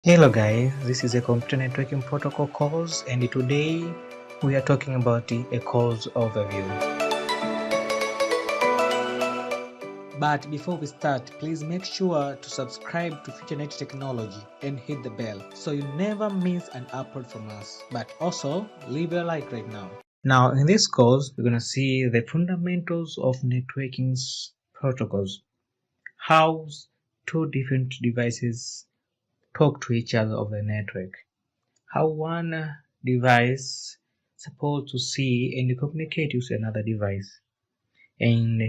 Hello guys, this is a computer networking protocol course and today we are talking about a course overview. But before we start, please make sure to subscribe to FutureNet Technology and hit the bell so you never miss an upload from us. But also leave a like right now. Now in this course, we're going to see the fundamentals of networking protocols. How two different devices talk to each other over the network. How one device supposed to see and communicate with another device, and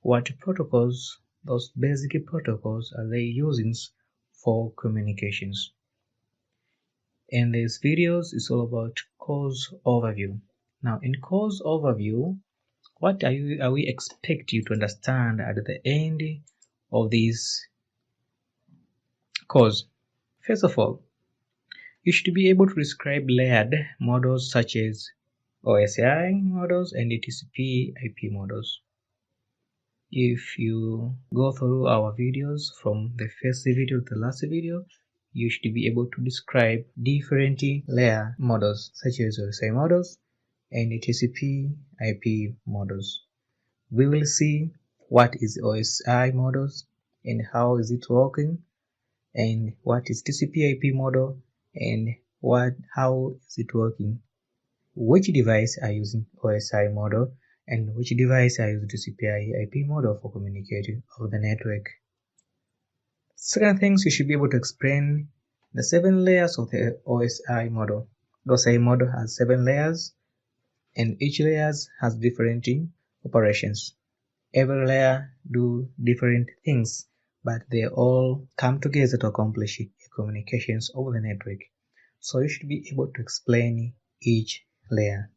what protocols, those basic protocols, are they using for communications. And this videos is all about course overview. Now in course overview, what are we expect you to understand at the end of this course? First of all, you should be able to describe layered models such as OSI models and TCP/IP models. If you go through our videos from the first video to the last video, you should be able to describe different layer models such as OSI models and TCP/IP models. We will see what is OSI models and how is it working, and what is TCP/IP model and how is it working. Which device are using OSI model and which device are using TCP/IP model for communicating over the network. Second things, you should be able to explain the 7 layers of the OSI model. The OSI model has 7 layers and each layer has different operations. Every layer do different things, but they all come together to accomplish communications over the network. So you should be able to explain each layer.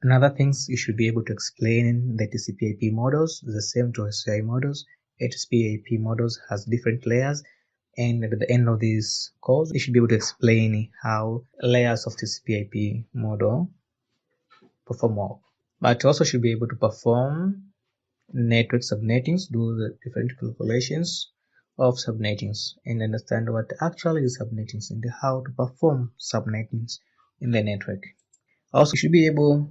Another things, you should be able to explain the TCP/IP models, the same to OSI models. TCP/IP models has different layers, and at the end of this course, you should be able to explain how layers of TCP/IP model perform well. But you also should be able to perform network subnettings, do the different calculations of subnettings, and understand what actually is subnettings and how to perform subnettings in the network. Also, you should be able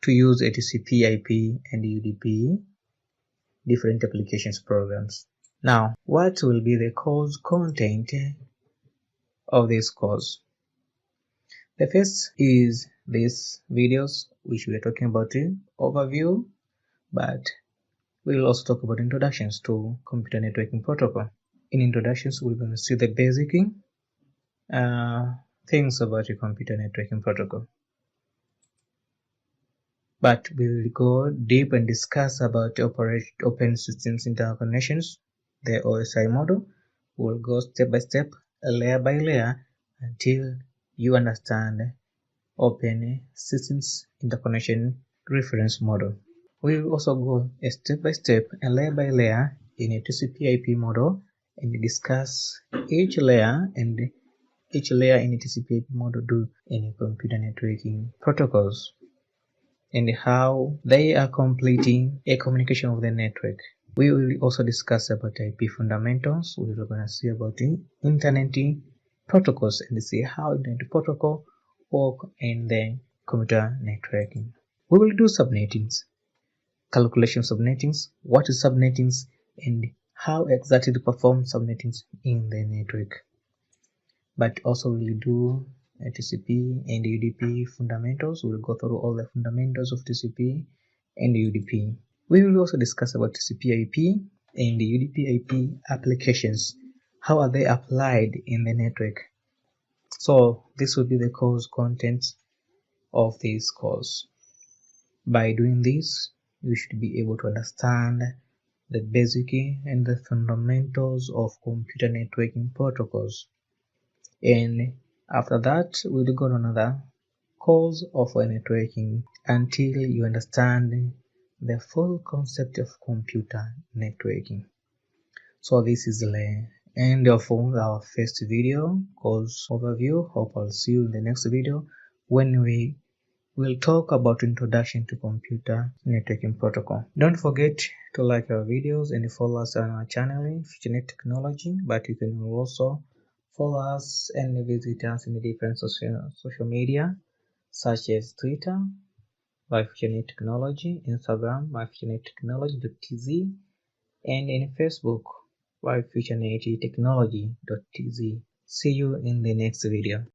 to use a TCP/IP and UDP different applications programs. Now, what will be the course content of this course? The first is these videos which we are talking about in overview, but we will also talk about introductions to computer networking protocol. In introductions, we're going to see the basic things about a computer networking protocol. But we will go deep and discuss about open systems interconnections, the OSI model. We'll go step by step, layer by layer, until you understand open systems interconnection reference model. We will also go step by step and layer by layer in a TCP/IP model and discuss each layer in a TCP/IP model do in computer networking protocols, and how they are completing a communication of the network. We will also discuss about IP fundamentals. We are going to see about the internet protocols and see how internet protocol work in the computer networking. We will do subnettings, calculation of subnettings, what is subnettings, and how exactly to perform subnettings in the network. But also we will do TCP and UDP fundamentals. We will go through all the fundamentals of TCP and UDP. We will also discuss about TCP/IP and UDP/IP applications. How are they applied in the network? So this will be the course contents of this course. By doing this, you should be able to understand the basic and the fundamentals of computer networking protocols. And after that, we'll go to another course of networking until you understand the full concept of computer networking. So this is the end of our first video course overview. Hope I'll see you in the next video when we we'll talk about introduction to computer networking protocol. Don't forget to like our videos and follow us on our channel, FutureNet Technology, but you can also follow us and visit us in the different social media such as Twitter by FutureNet Technology, Instagram by FutureNetTechnology.tz, and in Facebook by FutureNetTechnology.tz. See you in the next video.